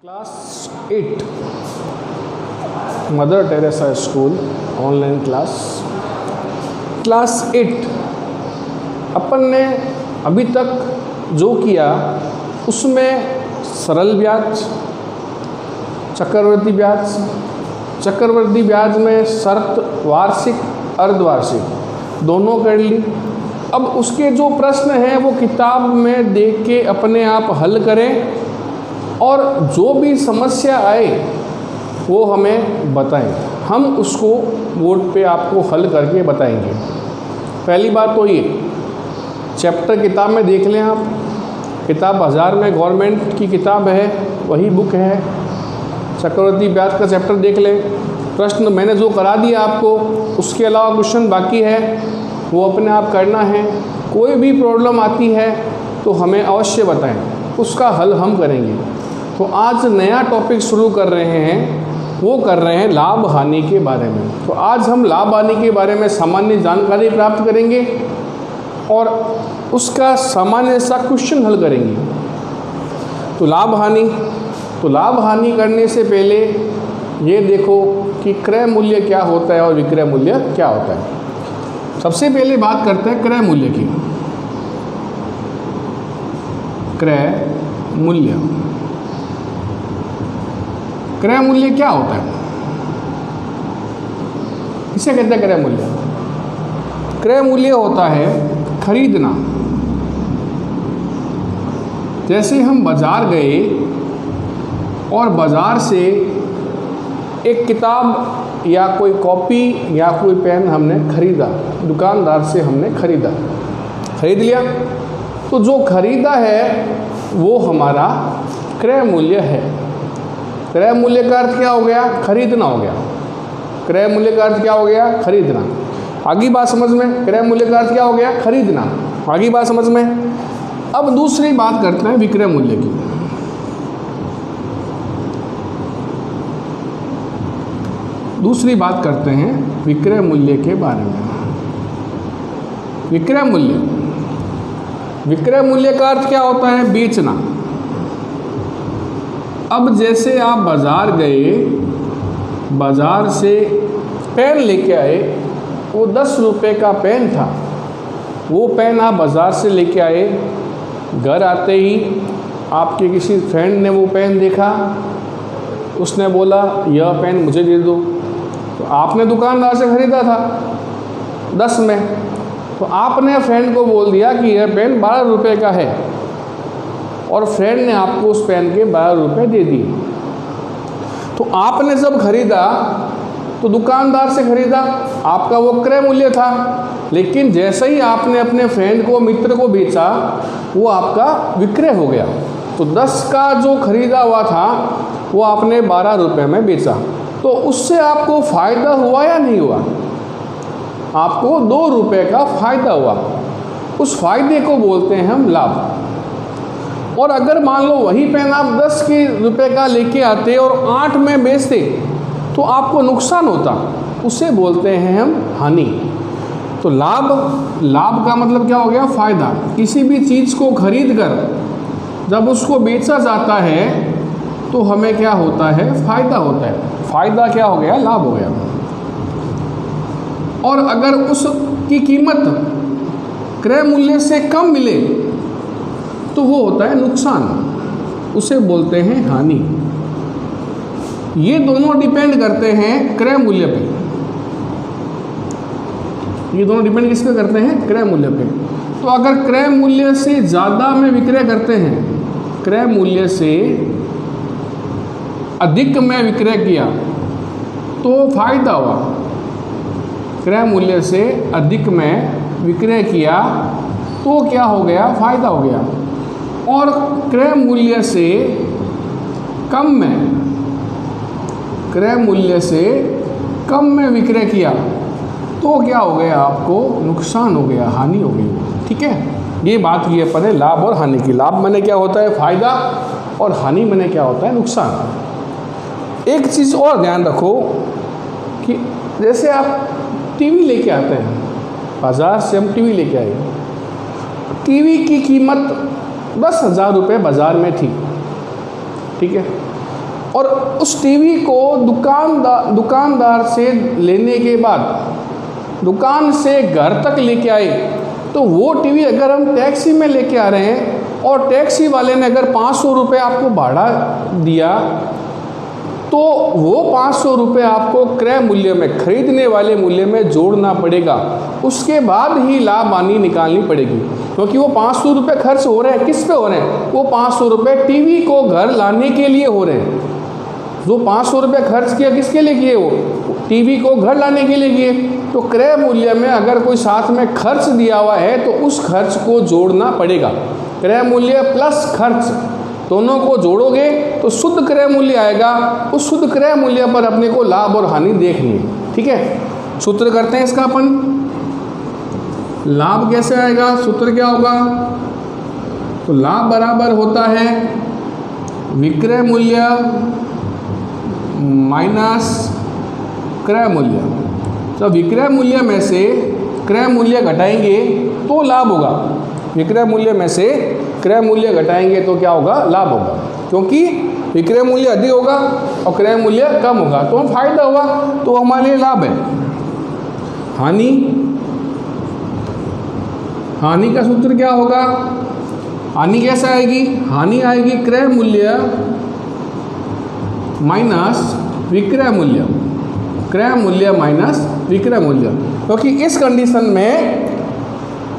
Class 8 mother Teresa school online class 8 अपन ने अभी तक जो किया उसमें सरल ब्याज, चक्रवर्ती ब्याज में शर्त, वार्षिक, अर्धवार्षिक दोनों कर ली। अब उसके जो प्रश्न हैं वो किताब में देख के अपने आप हल करें और जो भी समस्या आए वो हमें बताएं, हम उसको बोर्ड पे आपको हल करके बताएंगे। पहली बात तो ये चैप्टर किताब में देख लें आप, किताब बाज़ार में गवर्नमेंट की किताब है, वही बुक है। चक्रवर्ती ब्याज का चैप्टर देख लें। प्रश्न मैंने जो करा दिया आपको, उसके अलावा क्वेश्चन बाकी है वो अपने आप करना है। कोई भी प्रॉब्लम आती है तो हमें अवश्य बताएं, उसका हल हम करेंगे। तो आज नया टॉपिक शुरू कर रहे हैं, वो कर रहे हैं लाभ हानि के बारे में। तो आज हम लाभ हानि के बारे में सामान्य जानकारी प्राप्त करेंगे और उसका सामान्य सा क्वेश्चन हल करेंगे। तो लाभ हानि करने से पहले ये देखो कि क्रय मूल्य क्या होता है और विक्रय मूल्य क्या होता है। सबसे पहले बात करते हैं क्रय मूल्य की। क्रय मूल्य क्या होता है, इसे कहते हैं क्रय मूल्य। क्रय मूल्य होता है खरीदना। जैसे हम बाजार गए और बाजार से एक किताब या कोई कॉपी या कोई पेन हमने खरीदा, दुकानदार से हमने खरीद लिया, तो जो खरीदा है वो हमारा क्रय मूल्य है। क्रय मूल्य का अर्थ क्या हो गया? खरीदना हो गया। क्रय मूल्य का अर्थ क्या हो गया? खरीदना। आगे बात समझ में? क्रय मूल्य का अर्थ क्या हो गया? खरीदना। आगे बात समझ में? अब दूसरी बात करते हैं विक्रय मूल्य की। दूसरी बात करते हैं विक्रय मूल्य के बारे में। विक्रय मूल्य का अर्थ क्या होता है? बेचना। अब जैसे आप बाज़ार गए, बाज़ार से पेन लेके आए, वो 10 रुपये का पेन था। वो पेन आप बाज़ार से लेके आए, घर आते ही आपके किसी फ्रेंड ने वो पेन देखा, उसने बोला यह पेन मुझे दे दो। तो आपने दुकानदार से ख़रीदा था 10 में, तो आपने फ्रेंड को बोल दिया कि यह पेन 12 रुपये का है और फ्रेंड ने आपको उस पेन के 12 रुपये दे दिए। तो आपने जब खरीदा तो दुकानदार से खरीदा, आपका वो क्रय मूल्य था। लेकिन जैसे ही आपने अपने फ्रेंड को, मित्र को बेचा, वो आपका विक्रय हो गया। तो 10 का जो खरीदा हुआ था वो आपने 12 रुपये में बेचा। तो उससे आपको फ़ायदा हुआ या नहीं हुआ? आपको 2 रुपये का फ़ायदा हुआ। उस फ़ायदे को बोलते हैं हम लाभ। और अगर मान लो वही पेन आप 10 रुपये का लेके आते और 8 में बेचते तो आपको नुकसान होता, उसे बोलते हैं हम हानि। तो लाभ का मतलब क्या हो गया? फ़ायदा। किसी भी चीज़ को खरीद कर जब उसको बेचा जाता है तो हमें क्या होता है? फ़ायदा होता है। फ़ायदा क्या हो गया? लाभ हो गया। और अगर उसकी कीमत क्रय मूल्य से कम मिले तो वो होता है नुकसान, उसे बोलते हैं हानि। ये दोनों डिपेंड करते हैं क्रय मूल्य पे। ये दोनों डिपेंड किस पे करते हैं? क्रय मूल्य पे। तो अगर क्रय मूल्य से ज़्यादा में विक्रय करते हैं, क्रय मूल्य से अधिक में विक्रय किया तो फ़ायदा हुआ। क्रय मूल्य से अधिक में विक्रय किया तो क्या हो गया? फ़ायदा हो गया। और क्रय मूल्य से कम में विक्रय किया तो क्या हो गया? आपको नुकसान हो गया, हानि हो गई। ठीक है, ये बात की अपन है लाभ और हानि की। लाभ माने क्या होता है? फ़ायदा, और हानि माने क्या होता है? नुकसान। एक चीज़ और ध्यान रखो कि जैसे आप टीवी लेके आते हैं, बाज़ार से हम टीवी लेके आए, टीवी की कीमत 10,000 रुपये बाज़ार में थी, ठीक है। और उस टीवी को दुकानदार से लेने के बाद दुकान से घर तक लेके आए, तो वो टीवी अगर हम टैक्सी में लेके आ रहे हैं और टैक्सी वाले ने अगर 500 रुपये आपको भाड़ा दिया, तो वो 500 रुपये आपको क्रय मूल्य में, खरीदने वाले मूल्य में जोड़ना पड़ेगा। उसके बाद ही लाभ हानि निकालनी पड़ेगी, क्योंकि वो 500 रुपये खर्च हो रहे हैं, किस पे हो रहे हैं? वो 500 रुपये टीवी को घर लाने के लिए हो रहे हैं। जो 500 रुपये खर्च किया किसके लिए किए? वो टीवी को घर लाने के लिए किए। तो क्रय मूल्य में अगर कोई साथ में खर्च दिया हुआ है तो उस खर्च को जोड़ना पड़ेगा। क्रय मूल्य प्लस खर्च दोनों को जोड़ोगे तो शुद्ध क्रय मूल्य आएगा। उस शुद्ध क्रय मूल्य पर अपने को लाभ और हानि देखनी है। ठीक है, सूत्र करते हैं इसका अपन। लाभ कैसे आएगा? सूत्र क्या होगा? तो लाभ बराबर होता है विक्रय मूल्य माइनस क्रय मूल्य। तो विक्रय मूल्य में से क्रय मूल्य घटाएंगे तो लाभ होगा। विक्रय मूल्य में से क्रय मूल्य घटाएंगे तो क्या होगा? लाभ होगा, क्योंकि विक्रय मूल्य अधिक होगा और क्रय मूल्य कम होगा तो फायदा हुआ, तो हमारे लिए लाभ है। हानि का सूत्र क्या होगा? हानि कैसे आएगी? हानि आएगी क्रय मूल्य माइनस विक्रय मूल्य, क्रय मूल्य माइनस विक्रय मूल्य। क्योंकि इस कंडीशन में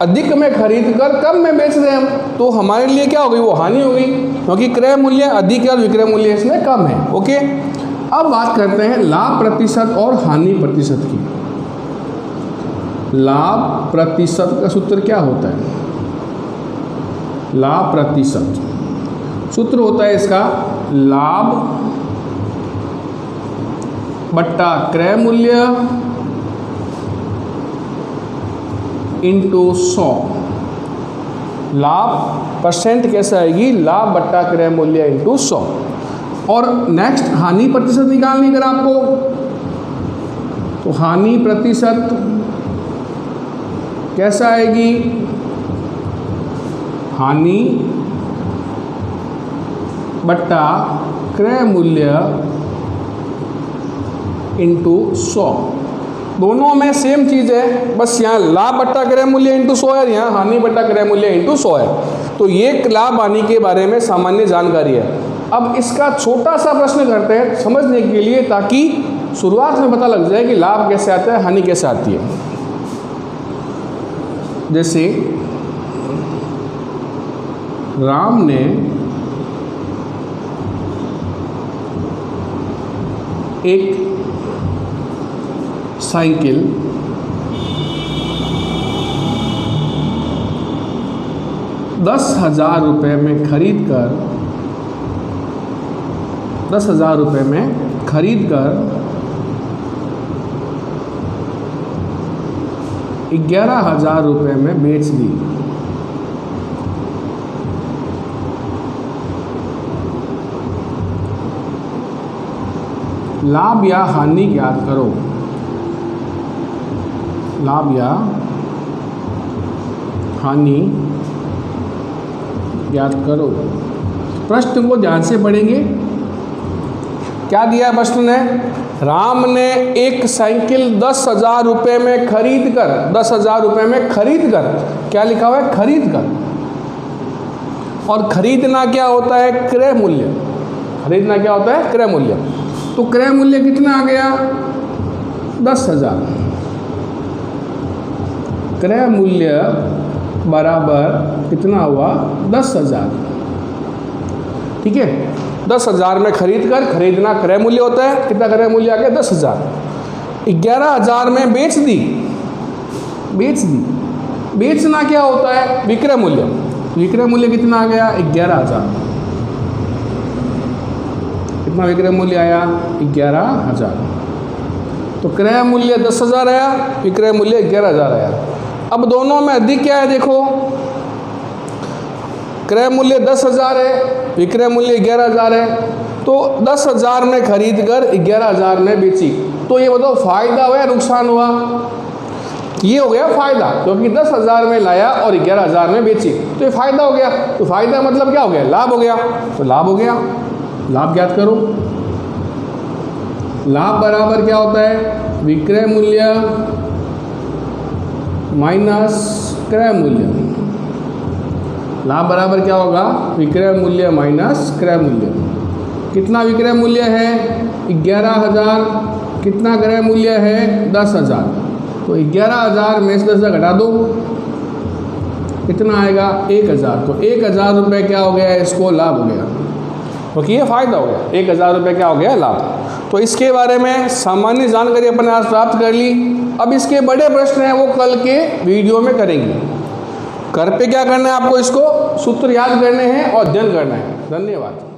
अधिक में खरीद कर कम में बेच रहे हैं हम, तो हमारे लिए क्या होगी? वो हानि होगी, क्योंकि क्रय मूल्य अधिक है और विक्रय मूल्य इसमें कम है। ओके, अब बात करते हैं लाभ प्रतिशत और हानि प्रतिशत की। लाभ प्रतिशत का सूत्र क्या होता है? लाभ प्रतिशत सूत्र होता है इसका लाभ बट्टा क्रय मूल्य इंटू 100। लाभ परसेंट कैसे आएगी? लाभ बट्टा क्रय मूल्य इंटू 100। और नेक्स्ट हानि प्रतिशत निकालनी अगर आपको, तो हानि प्रतिशत कैसे आएगी? हानि बट्टा क्रय मूल्य इंटू 100। दोनों में सेम चीज़ है, बस यहाँ लाभ बट्टा क्रय मूल्य इंटू 100 है, यहाँ हानि बट्टा क्रय मूल्य इंटू 100 है। तो ये लाभ हानि के बारे में सामान्य जानकारी है। अब इसका छोटा सा प्रश्न करते हैं समझने के लिए, ताकि शुरुआत में पता लग जाए कि लाभ कैसे आता है, हानि कैसे आती है। जैसे राम ने एक साइकिल 10,000 रुपये में खरीद कर 10,000 रुपये में खरीद कर 11,000 रुपये में बेच दी। लाभ या हानि ज्ञात करो। लाभ या हानि ज्ञात करो। प्रश्न को ध्यान से पढ़ेंगे। क्या दिया है प्रश्न ने? राम ने एक साइकिल 10,000 रुपये में खरीद कर, 10,000 रुपये में खरीद कर, क्या लिखा हुआ है? खरीद कर। और खरीदना क्या होता है? क्रय मूल्य। खरीदना क्या होता है? क्रय मूल्य। तो क्रय मूल्य कितना आ गया? 10,000। क्रय मूल्य बराबर कितना हुआ? 10,000। ठीक है, 10,000 में खरीद कर, खरीदना क्रय मूल्य होता है। कितना क्रय मूल्य आ गया? 10,000। 11,000 में बेच दी। बेचना क्या होता है? विक्रय मूल्य। विक्रय मूल्य कितना आ गया? 11,000। कितना विक्रय मूल्य आया? 11,000। तो क्रय मूल्य 10,000 आया, विक्रय मूल्य 11,000 आया। अब दोनों में अधिक क्या है? देखो, क्रय मूल्य 10,000 है, विक्रय मूल्य 11,000 है। तो 10,000 में खरीद कर 11,000 में बेची। तो ये बताओ फायदा हुआ या नुकसान हुआ? ये हो गया फायदा, क्योंकि 10,000 में लाया और 11,000 में बेची, तो ये फायदा हो गया। तो फायदा मतलब क्या हो गया? लाभ हो गया। तो लाभ हो गया। लाभ ज्ञात करो। लाभ बराबर क्या होता है, विक्रय मूल्य माइनस क्रय मूल्य। लाभ बराबर क्या होगा, विक्रय मूल्य माइनस क्रय मूल्य। कितना विक्रय मूल्य है 11,000, कितना क्रय मूल्य है 10,000, तो 11,000 में से 10,000 घटा दो, कितना आएगा 1,000। तो 1,000 रुपये क्या हो गया, इसको लाभ हो गया, क्योंकि ये फायदा हो गया। 1,000 रुपये क्या हो गया, लाभ। तो इसके बारे में सामान्य जानकारी अपने आज प्राप्त कर ली। अब इसके बड़े प्रश्न हैं वो कल के वीडियो में करेंगे। घर पे क्या करना है आपको, इसको सूत्र याद करने हैं और अध्ययन करना है। धन्यवाद।